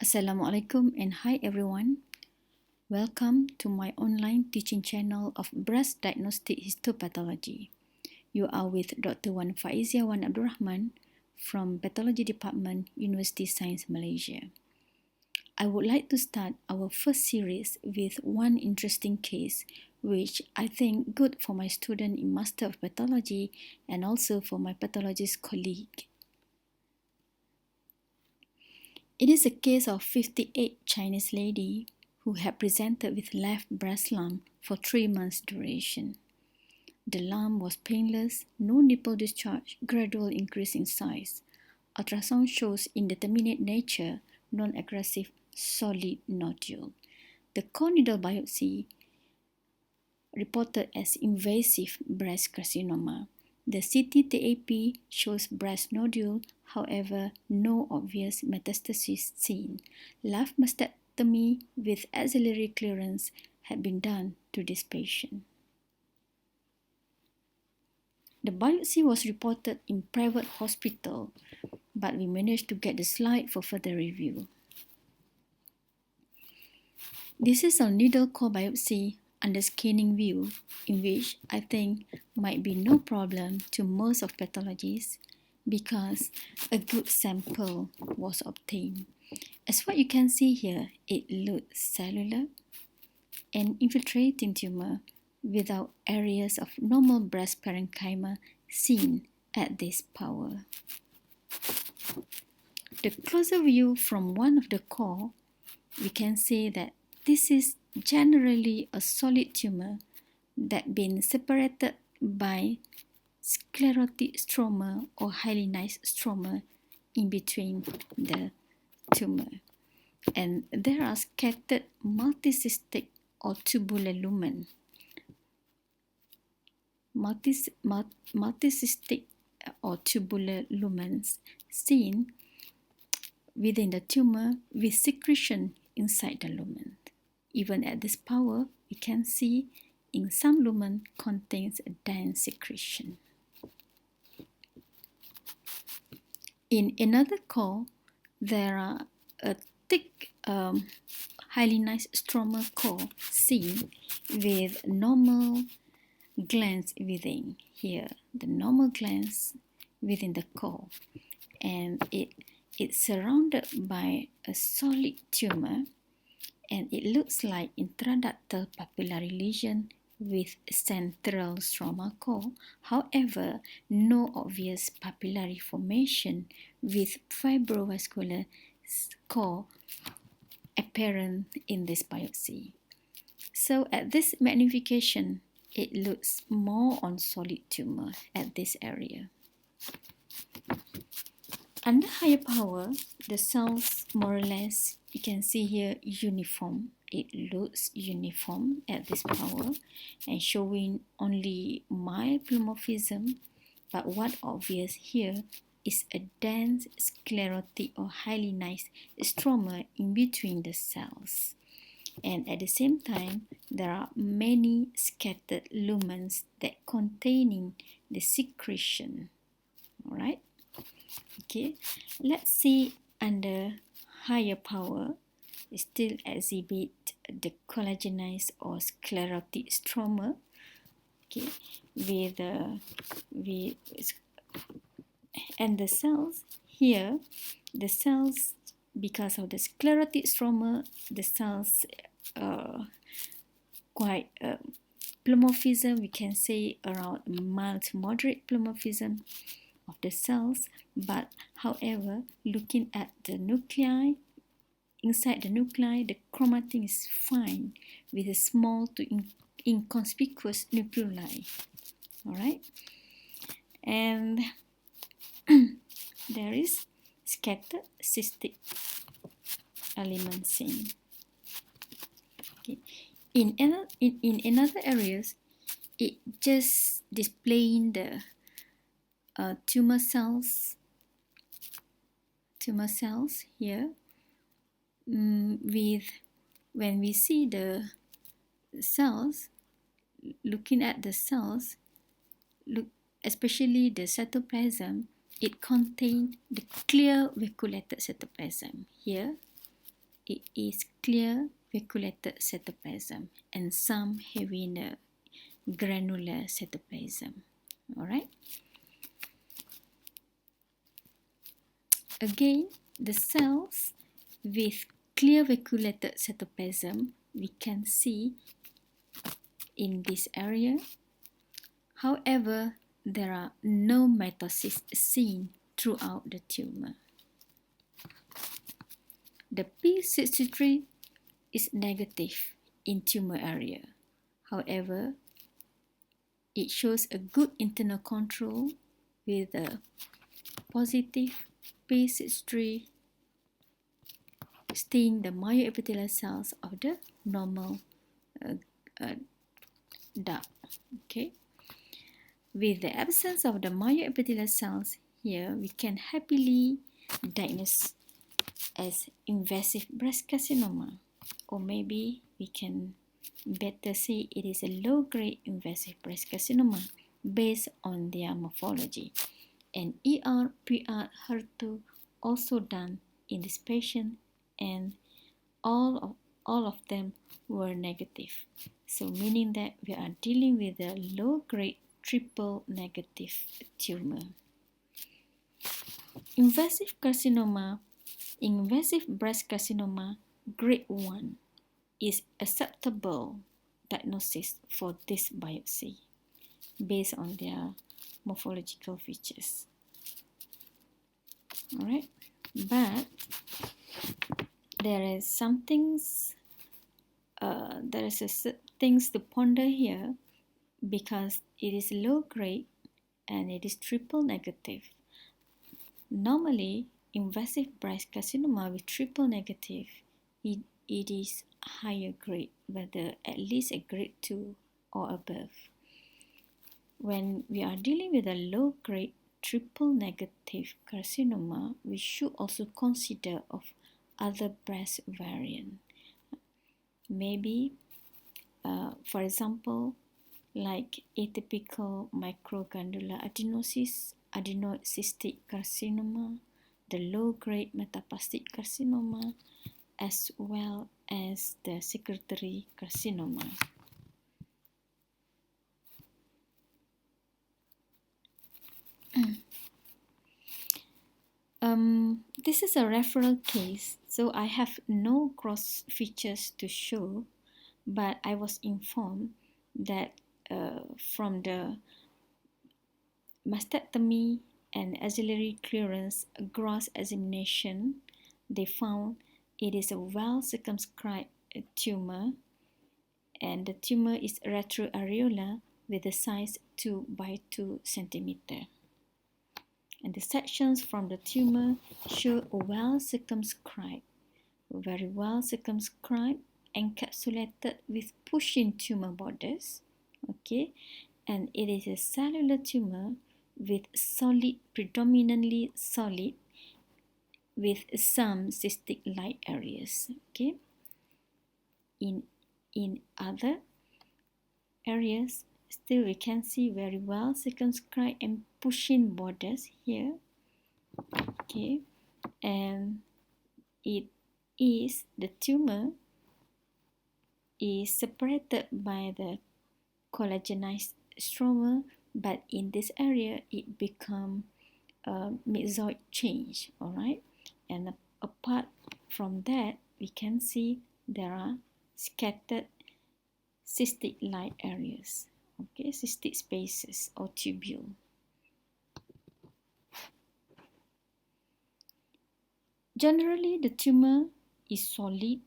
Assalamualaikum and hi everyone. Welcome to my online teaching channel of breast diagnostic histopathology. You are with Dr Wan Faiziah Wan Abdurrahman from Pathology Department, University Science Malaysia. I would like to start our first series with one interesting case which I think good for my student in Master of Pathology and also for my pathologist colleague. It is a case of 58 Chinese lady who had presented with left breast lump for 3 months duration. The lump was painless, no nipple discharge, gradual increase in size. Ultrasound shows indeterminate nature, non-aggressive, solid nodule. The core needle biopsy reported as invasive breast carcinoma. The CT-TAP shows breast nodule, however, no obvious metastasis seen. Left mastectomy with axillary clearance had been done to this patient. The biopsy was reported in private hospital, but we managed to get the slide for further review. This is a needle core biopsy under scanning view, in which I think might be no problem to most of pathologists because a good sample was obtained. As what you can see here, it looks cellular and infiltrating tumor without areas of normal breast parenchyma seen at this power. The closer view from one of the core, we can say that this is generally a solid tumor that been separated by sclerotic stroma or hyalinized stroma in between the tumor. And there are scattered multicystic or tubular lumen. Multicystic or tubular lumens seen within the tumor with secretion inside the lumen. Even at this power, we can see in some lumen contains a dense secretion. In another core, there are a thick hyalinized stroma core seen with normal glands within here, the normal glands within the core, and it's surrounded by a solid tumor, and it looks like intraductal papillary lesion with central stroma core. However, no obvious papillary formation with fibrovascular core apparent in this biopsy. So at this magnification, it looks more on solid tumor at this area. Under higher power, the cells more or less, you can see here, uniform. It looks uniform at this power and showing only mild pleomorphism, but what obvious here is a dense sclerotic or hyalinized stroma in between the cells. And at the same time, there are many scattered lumens that containing the secretion. All right. Okay, let's see under higher power, still exhibit the collagenized or sclerotic stroma. Okay, and the cells here, the cells, because of the sclerotic stroma, the cells quite pleomorphism, we can say around mild to moderate pleomorphism of the cells, but however, looking at the nuclei, inside the nuclei, the chromatin is fine with a small to inconspicuous nucleoli. All right, and there is scattered cystic element seen. Okay. In another areas, it just displaying the tumor cells here, with when we see the cells, looking at the cells, especially the cytoplasm, it contains the clear vacuolated cytoplasm here, it is clear vacuolated cytoplasm and some having a granular cytoplasm. Alright. Again, the cells with clear vacuolated cytoplasm we can see in this area. However, there are no mitosis seen throughout the tumor. The P63 is negative in tumor area. However, it shows a good internal control with a positive P63 stain the myoepithelial cells of the normal duct. Okay. With the absence of the myoepithelial cells here, we can happily diagnose as invasive breast carcinoma, or maybe we can better say it is a low-grade invasive breast carcinoma based on their morphology. And ER, PR, HER2 also done in this patient, and all of them were negative. So meaning that we are dealing with a low-grade triple negative tumor. Invasive breast carcinoma grade 1 is acceptable diagnosis for this biopsy based on their morphological features. Alright, but there is some things things to ponder here, because it is low grade and it is triple negative. Normally, invasive breast carcinoma with triple negative, it is higher grade, whether at least a grade 2 or above. When we are dealing with a low grade triple negative carcinoma, we should also consider of other breast variant. Maybe, for example, like atypical microglandular adenosis, adenoid cystic carcinoma, the low-grade metaplastic carcinoma, as well as the secretory carcinoma. This is a referral case, so I have no gross features to show, but I was informed that from the mastectomy and axillary clearance gross examination, they found it is a well-circumscribed tumor, and the tumor is retroareolar with a size 2 by 2 centimeter. And the sections from the tumor show well-circumscribed, very well-circumscribed, encapsulated with pushing tumor borders. Okay, and it is a cellular tumor with solid, predominantly solid, with some cystic-like areas. Okay, in other areas, still we can see very well circumscribed and pushing borders here. Okay, and it is, the tumor is separated by the collagenized stroma, but in this area it become myxoid change. All right, and apart from that, we can see there are scattered cystic-like areas. Okay, cystic spaces or tubule. Generally, the tumor is solid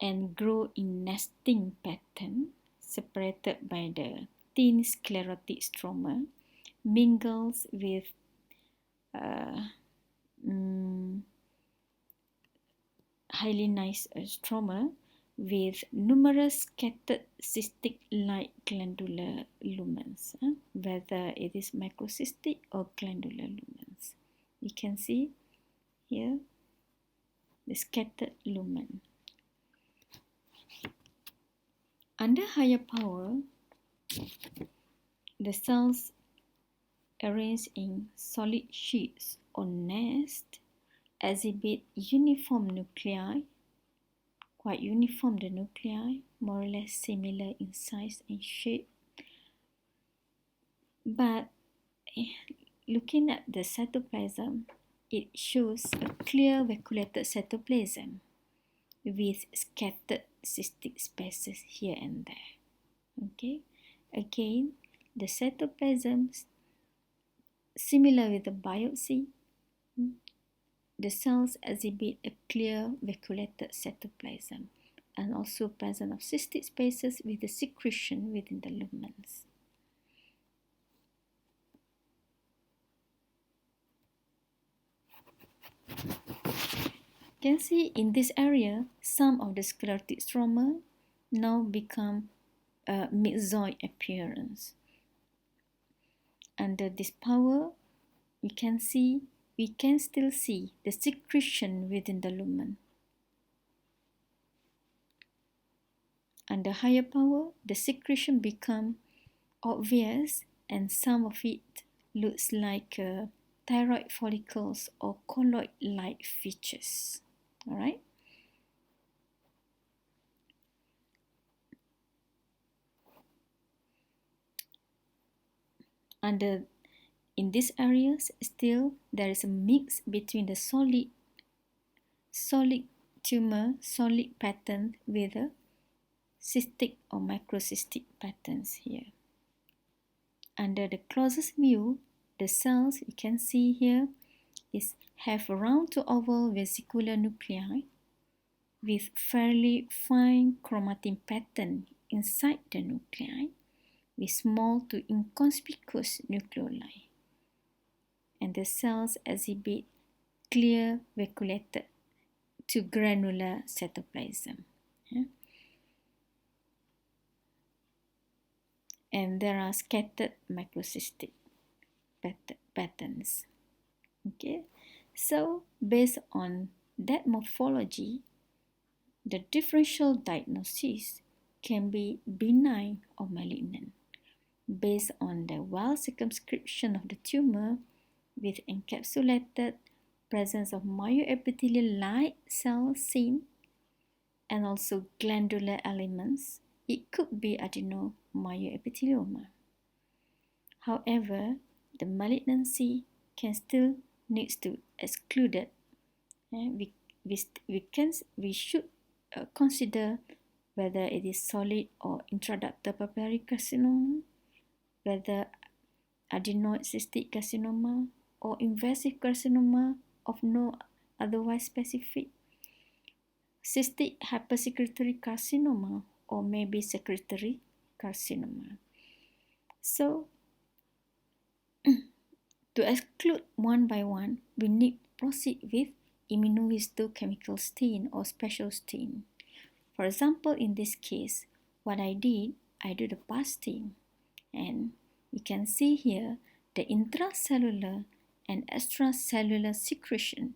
and grow in nesting pattern, separated by the thin sclerotic stroma, mingles with hyalinized stroma with numerous scattered cystic-like glandular lumens, whether it is microcystic or glandular lumens. You can see here the scattered lumen. Under higher power, the cells arranged in solid sheets or nest exhibit uniform nuclei, quite uniform the nuclei, more or less similar in size and shape. But looking at the cytoplasm, it shows a clear vacuolated cytoplasm with scattered cystic spaces here and there. Okay, again, the cytoplasm, similar with the biopsy, the cells exhibit a clear vacuolated cytoplasm and also presence of cystic spaces with the secretion within the lumens. You can see in this area, some of the sclerotic stroma now become a myxoid appearance. Under this power, we can still see the secretion within the lumen. Under higher power, the secretion become obvious and some of it looks like thyroid follicles or colloid-like features. All right. In these areas, still there is a mix between the solid tumor, solid pattern with a cystic or microcystic patterns here. Under the closest view, the cells you can see here have round to oval vesicular nuclei with fairly fine chromatin pattern inside the nuclei with small to inconspicuous nucleoli. And the cells exhibit clear vacuolated to granular cytoplasm. Yeah? And there are scattered microcystic patterns. Okay, so based on that morphology, the differential diagnosis can be benign or malignant based on the well circumscription of the tumor with encapsulated presence of myoepithelial-like cells seen and also glandular elements. It could be adenomyoepithelioma. However, the malignancy can still needs to excluded. We should consider whether it is solid or intraductal papillary carcinoma, whether adenoid cystic carcinoma or invasive carcinoma of no otherwise specific, cystic hypersecretory carcinoma, or maybe secretory carcinoma. So, to exclude one by one, we need to proceed with immunohistochemical stain or special stain. For example, in this case, what I did the pus stain, and you can see here the intracellular and extracellular secretion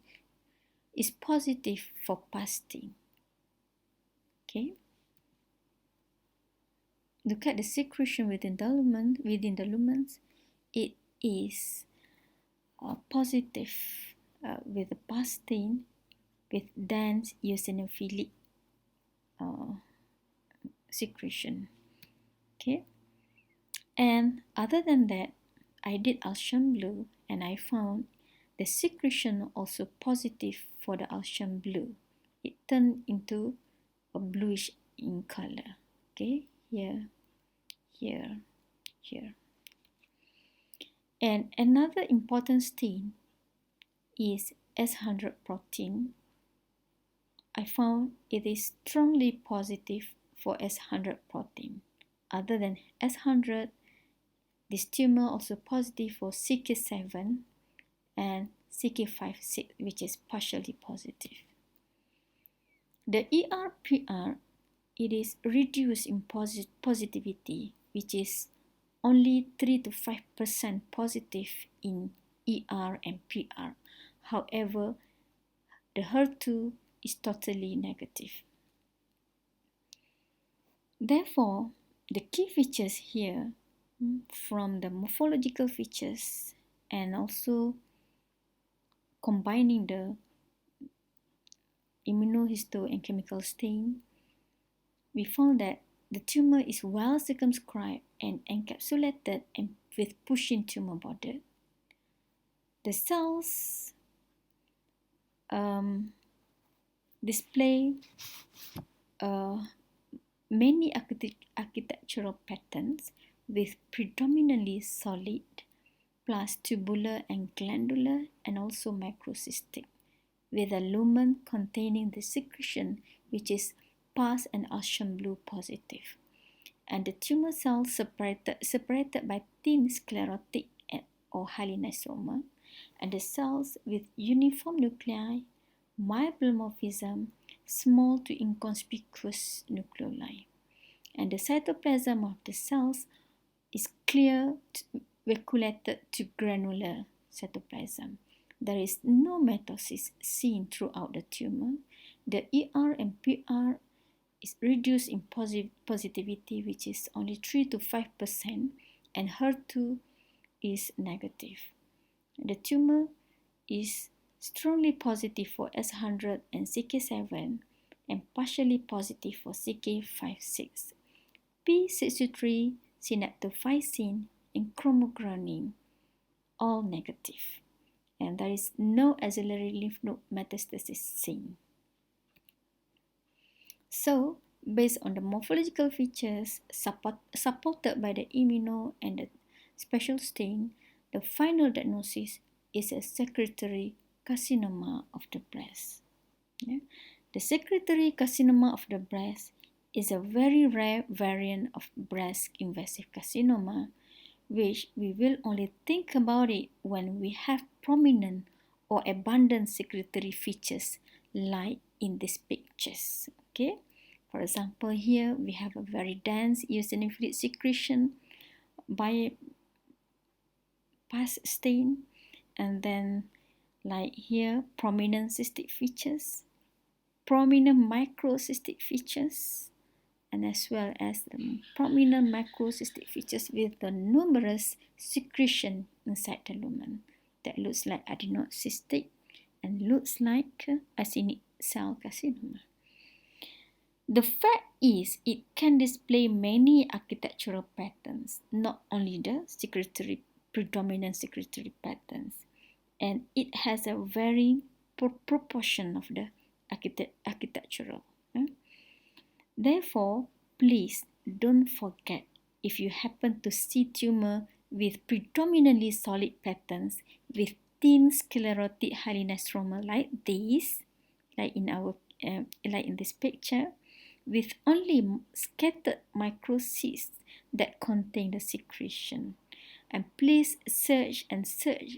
is positive for pus stain. Okay. Look at the secretion within the lumens. It is positive with the pus stain with dense eosinophilic secretion. Okay, and other than that, I did Alshan blue and I found the secretion also positive for the Alshan blue. It turned into a bluish in color. Okay, here. And another important stain is S100 protein. I found it is strongly positive for S100 protein. Other than S100, this tumor also positive for CK7 and CK56, which is partially positive. The ER-PR, it is reduced in positivity, which is only 3 to 5% positive in ER and PR. However, the HER2 is totally negative. Therefore, the key features here from the morphological features and also combining the immunohisto and chemical stain, we found that the tumor is well circumscribed and encapsulated and with pushing tumor border. The cells display many architectural patterns with predominantly solid, plus tubular and glandular, and also macrocystic, with a lumen containing the secretion which is pus and Austrian blue positive. And the tumor cells separated by thin sclerotic or hyalinysoma, and the cells with uniform nuclei, mild polymorphism, small to inconspicuous nucleoli. And the cytoplasm of the cells is clear, vacuolated to granular cytoplasm. There is no mitosis seen throughout the tumor. The ER and PR is reduced in positivity, which is only 3 to 5%, and HER2 is negative. The tumor is strongly positive for S100 and CK7 and partially positive for CK56. P63, synaptophysin, and chromogranin, all negative. And there is no axillary lymph node metastasis seen. So, based on the morphological features supported by the immuno and the special stain, the final diagnosis is a secretory carcinoma of the breast. Yeah? The secretory carcinoma of the breast is a very rare variant of breast invasive carcinoma, which we will only think about it when we have prominent or abundant secretory features like in these pictures. Okay, for example, here we have a very dense eosinophilic secretion by pus stain, and then like here, prominent cystic features, prominent microcystic features, and as well as the prominent macrocystic features with the numerous secretion inside the lumen that looks like adenocystic and looks like actinic cell carcinoma. The fact is, it can display many architectural patterns, not only the predominant secretory patterns, and it has a varying proportion of the architectural. Therefore, please don't forget, if you happen to see tumor with predominantly solid patterns with thin sclerotic hyalinysoma like this, like in this picture, with only scattered microcysts that contain the secretion. And please search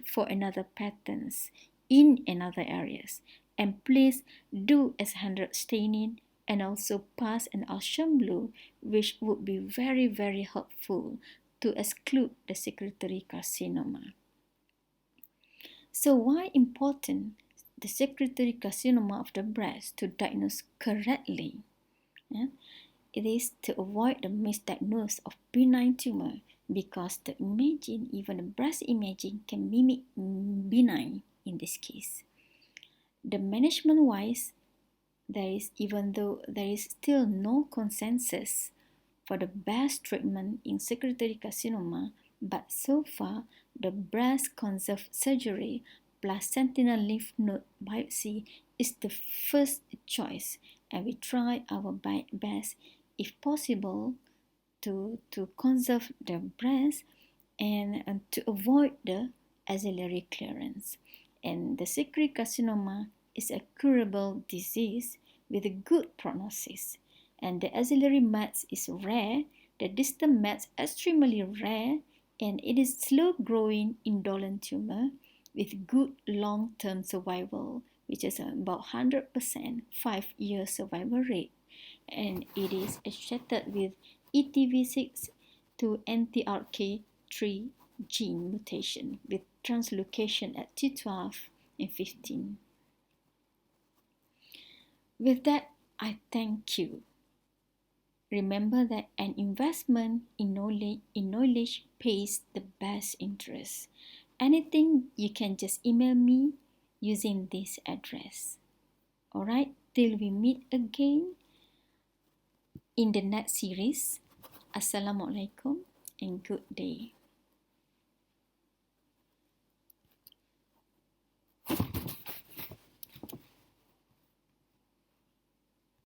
for another patterns in another areas. And please do S100 staining and also pus and Austrian blue, which would be very, very helpful to exclude the secretory carcinoma. So why important the secretory carcinoma of the breast to diagnose correctly? It is to avoid the misdiagnosis of benign tumor, because the imaging, even the breast imaging, can mimic benign in this case. The management-wise, even though there is still no consensus for the best treatment in secretory carcinoma, but so far the breast conserved surgery plus sentinel lymph node biopsy is the first choice, and we try our best, if possible, to conserve the breast and to avoid the axillary clearance. And the secretory carcinoma is a curable disease with a good prognosis. And the axillary mass is rare, the distal mass extremely rare, and it is slow-growing indolent tumor with good long-term survival, which is about 100% 5-year survival rate. And it is associated with ETV6 to NTRK3 gene mutation with translocation at T12 and 15. With that, I thank you. Remember that an investment in knowledge pays the best interest. Anything, you can just email me using this address. Alright, Till we meet again in the next series. Assalamualaikum and good day.